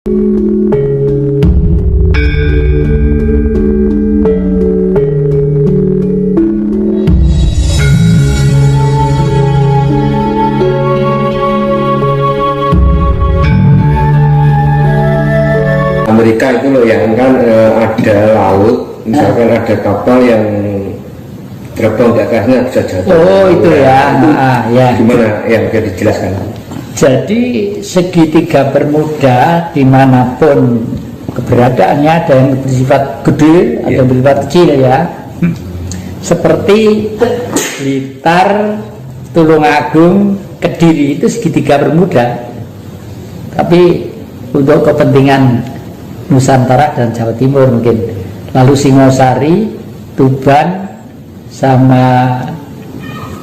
Amerika itu loh yang kan ada laut, misalkan ada kapal yang terbang di atasnya bisa jatuh. Oh itu ya, ya. Gimana yang bisa dijelaskan? Jadi segitiga bermuda dimanapun keberadaannya, ada yang bersifat gede, ada yang bersifat kecil ya. Seperti Blitar, Tulungagung, Kediri itu segitiga bermuda. Tapi untuk kepentingan Nusantara dan Jawa Timur mungkin. Lalu Singosari, Tuban, sama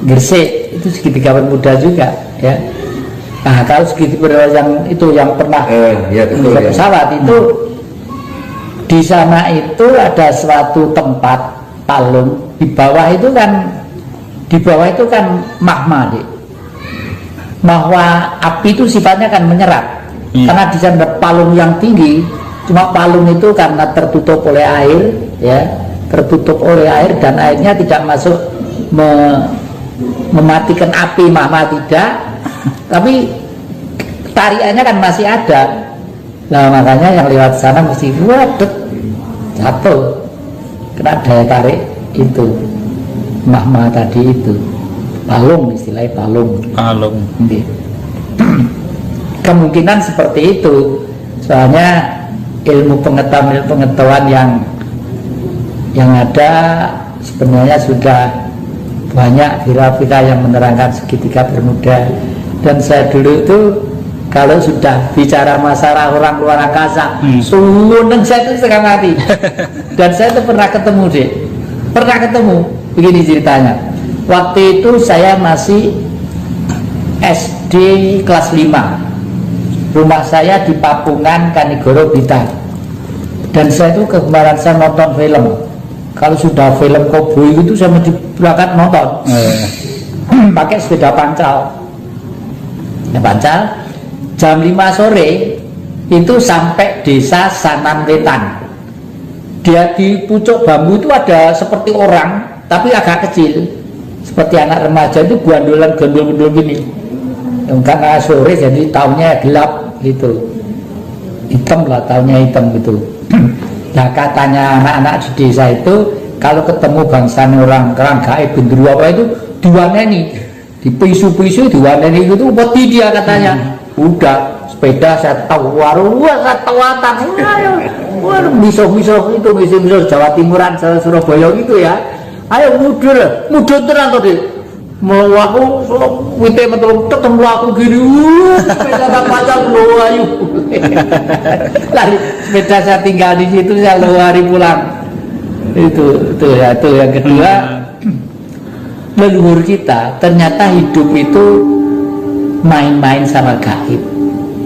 Gresik itu segitiga bermuda juga ya. Nah kalau segitiga yang itu yang pernah pesawat itu di sana itu ada suatu tempat palung di bawah itu kan magma deh. Bahwa api itu sifatnya kan menyerap karena di sana ada palung yang tinggi. Cuma palung itu karena tertutup oleh air ya, tertutup oleh air dan airnya tidak masuk mematikan api magma tidak, tapi tariannya kan masih ada. Nah makanya yang lewat sana mesti waduh jatuh kena daya tarik itu magma tadi itu palung, istilahnya palung. Kemungkinan seperti itu, soalnya ilmu pengetahuan yang ada sebenarnya sudah banyak vira-vira yang menerangkan segitiga bermuda. Dan saya dulu itu kalau sudah bicara masalah orang luar angkasa, suneng saya itu setengah mati. Dan saya itu pernah ketemu begini ceritanya. Waktu itu saya masih SD kelas 5. Rumah saya di Papungan, Kanigoro, Blitar. Dan saya itu kegemaran saya nonton film. Kalau sudah film koboi itu saya mesti berangkat nonton. Pakai sepeda pancal. Ya, pancal jam 5 sore itu sampai desa Sanan Wetan. Dia di pucuk bambu itu ada seperti orang tapi agak kecil, seperti anak remaja itu gondol-gondol gini. Karena sore jadi tahunnya gelap gitu, hitam lah tahunnya, hitam gitu. Nah katanya anak-anak di desa itu kalau ketemu bangsa orang gaib gendruwo apa itu diwaneni, dipisu-pisu diwaneni itu wedi dia katanya. Udah sepeda saya tahu saya tawatan misal itu Jawa Timuran, Surabaya gitu ya. Ayo mundur terang tadi. Mau aku wite metu ketemu aku gini, sepeda pacar lu ayu. Lari sepeda saya tinggal di situ, saya lari pulang. Itu yang kedua, leluhur kita ternyata hidup itu main-main sama gaib,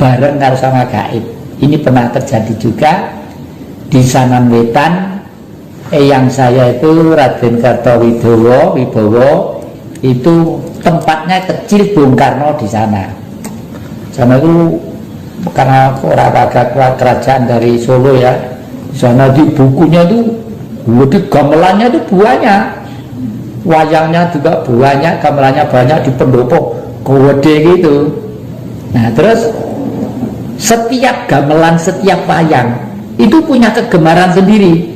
bareng sama gaib. Ini pernah terjadi juga di Sanan Wetan. Yang saya itu Raden Kartowibowo itu tempatnya kecil, Bung Karno di sana. Sana itu karena orang kerajaan dari Solo ya. Di sana di bukunya itu, di gamelannya itu banyak, wayangnya juga banyak, gamelannya banyak di pendopo gede gitu. Nah terus setiap gamelan, setiap wayang itu punya kegemaran sendiri.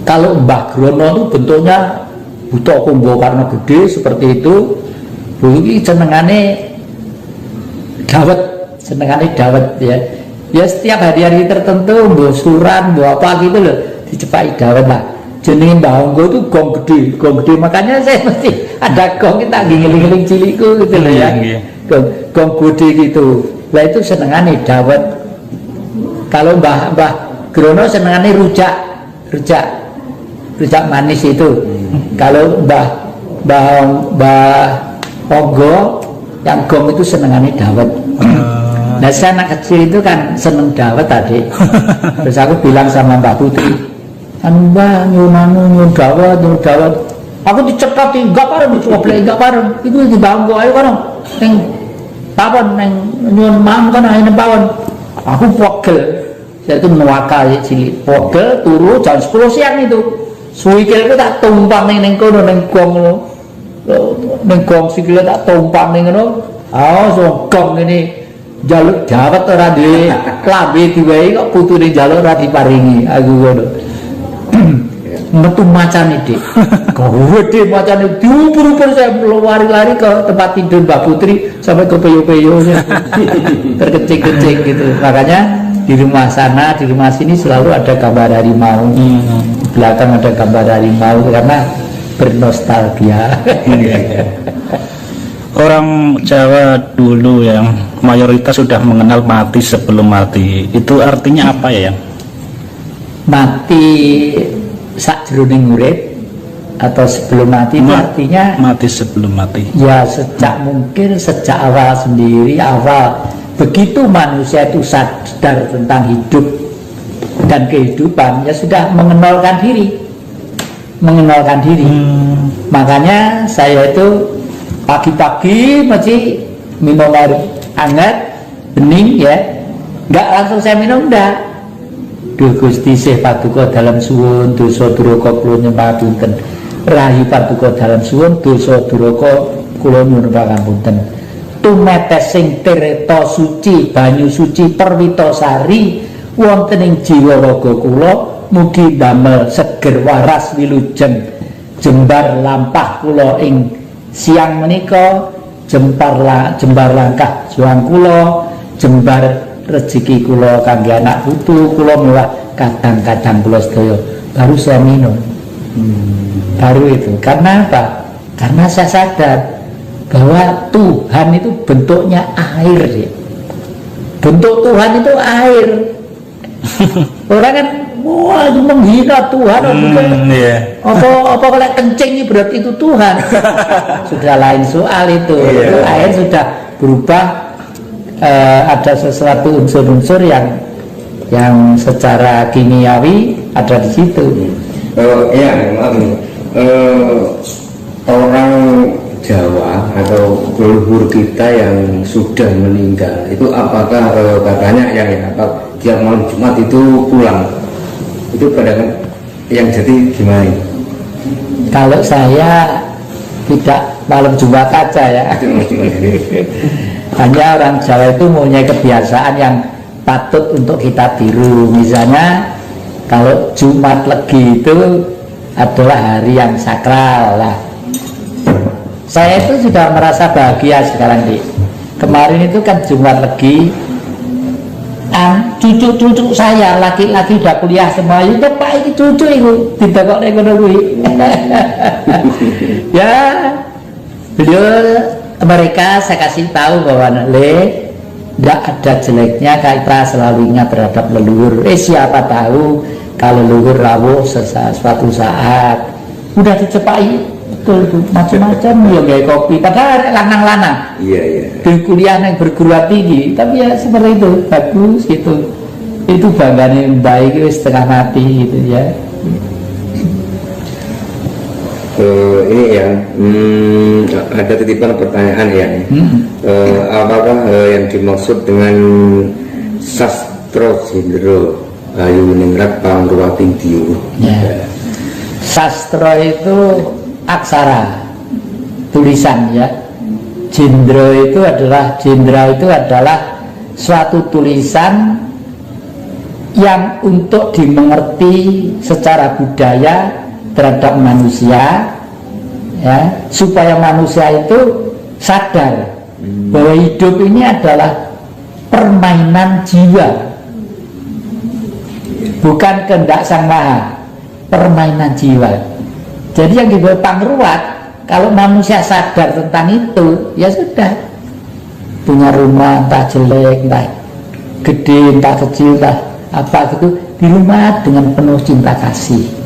Kalau Mbah Grono itu bentuknya butuh kumbo karena gede seperti itu. Ini senengane dawet ya. Ya setiap hari-hari tertentu mbok suran, mbok apa gitu loh, dicepai dawet lah. Jenenge Mbah Onggo itu gong gede. Makanya saya mesti ada gong kita ngiling-ngiling cilikku gitu loh ya. Gong gede gitu. Lah itu senengane dawet. Kalau Mbah Grono senengane rujak manis itu. Kalau Mbah Onggo yang gong itu senengannya dawet. Nah saya anak kecil itu kan seneng dawet tadi. Terus aku bilang sama Mbak Putri, Mbak nyun dawet. Aku dicekat enggak parem, dicoblek enggak parem. Itu di Mbah Onggo ayo kan neng pawon neng nyun mang kan ayo pawon. aku pegel, saya itu nuwakal cilik, pegel turu jam 10 siang itu, suwikilku tak tumpang ning kono ning gong ngono, ning gong sikile tak tumpang ning ngono, gong ini jaluk jawat ora duwe klambi diwehi kok putune jaluk ora diparingi, aku ngono. Metu macane dik, gede macane diumpur-umpur, saya lari-lari ke tempat tidur Mbak Putri sampai ke peyo-peyo terkecik-kecik gitu. Makanya di rumah sana, di rumah sini selalu ada gambar harimau, belakang ada gambar harimau karena bernostalgia. Orang Jawa dulu yang mayoritas sudah mengenal mati sebelum mati, itu artinya apa ya? Mati sakjroning urip atau sebelum mati itu artinya mati sebelum mati. Ya sejak awal sendiri, awal begitu manusia itu sadar tentang hidup dan kehidupan, ya sudah mengenalkan diri. Makanya saya itu pagi-pagi mesti minum air hangat bening ya, nggak langsung saya minum, enggak. Duh Gusti sih paduka dalam suwun, dosa duraka kula nyembah punten. Rahayu paduka dalam suwun, dosa duraka kula nyuwun pangapunten. Tumetes sing tireta suci, banyu suci perwitasari wonten ing jiwa raga kula, mugi damel seger waras wilujeng jembar lampah kula ing siang menika, jembar langkah juang kula, jembar rezeki kula kangge anak putu kula mewah kadang-kadang kula sedaya baru saya minum. Baru itu. Karena apa? Karena saya sadar bahwa Tuhan itu bentuknya air ya. Bentuk Tuhan itu air. Orang kan wah itu menghina Tuhan, apa kalau kencing ini berarti itu Tuhan. Sudah lain soal itu. Itu air sudah berubah. Ada sesuatu unsur-unsur yang secara kimiawi ada di situ. Orang Jawa atau leluhur kita yang sudah meninggal itu apakah katanya tiap malam Jumat itu pulang, itu kadang yang jadi gimana? Kalau saya tidak malam Jumat aja ya. Hanya orang Jawa itu punya kebiasaan yang patut untuk kita tiru. Misalnya kalau Jumat Legi itu adalah hari yang sakral lah. Saya itu sudah merasa bahagia sekarang di kemarin itu kan Jumat Legi, cucu-cucu saya laki-laki udah kuliah semua, itu Pak ini cucu itu tidak kok ekonomi. Ya beliau mereka saya kasih tahu bahwa tidak ada jeleknya kita selalu ingat terhadap leluhur. Siapa tahu kalau leluhur rawuh suatu saat udah dicepai betul macam-macam ya kayak kopi, padahal lanang-lanang di kuliah yang berguruan tinggi, tapi ya seperti itu bagus gitu, itu bangganya baik itu setengah mati gitu ya. Ini ya ada titipan pertanyaan ya. Apakah yang dimaksud dengan sastra jendro Ayu Ningrat Pangruwati Diyu? Sastra itu aksara tulisan ya. Jendra itu adalah suatu tulisan yang untuk dimengerti secara budaya terhadap manusia ya, supaya manusia itu sadar bahwa hidup ini adalah permainan jiwa, bukan kehendak Sang Maha, permainan jiwa. Jadi yang dibawa Pangruwat, kalau manusia sadar tentang itu, ya sudah, punya rumah entah jelek, entah gede, entah kecil, entah apa gitu, di rumah dengan penuh cinta kasih.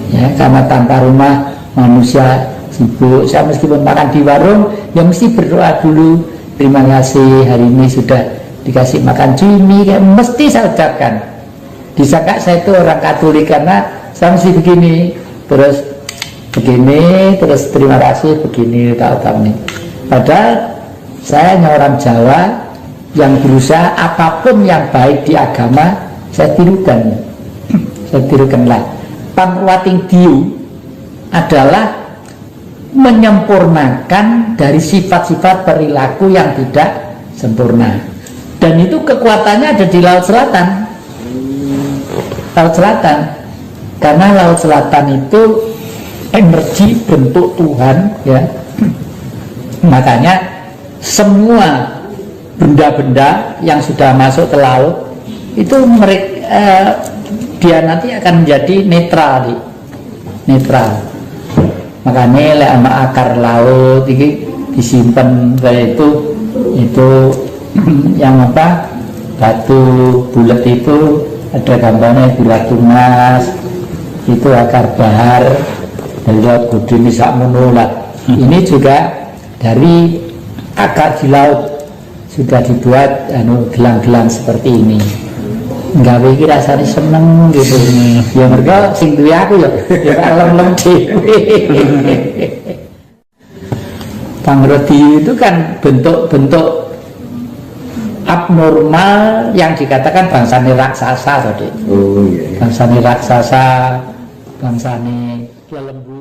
Ya, karena tanpa rumah manusia sibuk. Saya meskipun makan di warung, ya mesti berdoa dulu. Terima kasih hari ini sudah dikasih makan cumi, ya mesti saya ucapkan. Disangka saya itu orang Katolik karena saya mesti begini, terus terima kasih begini, tahu nih. Padahal saya hanya orang Jawa yang berusaha apapun yang baik di agama saya tirukan. Saya tirukanlah. Pangruwating diu adalah menyempurnakan dari sifat-sifat perilaku yang tidak sempurna, dan itu kekuatannya ada di Laut Selatan. Laut Selatan, karena Laut Selatan itu energi bentuk Tuhan, ya. Makanya semua benda-benda yang sudah masuk ke laut itu mereka dia nanti akan menjadi netral, netral. Makanya lek ama akar laut ini disimpan kayak itu yang apa, batu bulat itu ada gambarnya gula tunas, itu akar bahar dari laut gede bisa menulat. Ini juga dari akar di laut sudah dibuat gelang-gelang seperti ini. Enggak pikir rasanya seneng gitu. Ya mereka sing duwe aku ya lem-lem dhewe. Pangrodi itu kan bentuk-bentuk abnormal yang dikatakan bangsane raksasa tadi. Oh iya. Bangsane raksasa, bangsane lembu.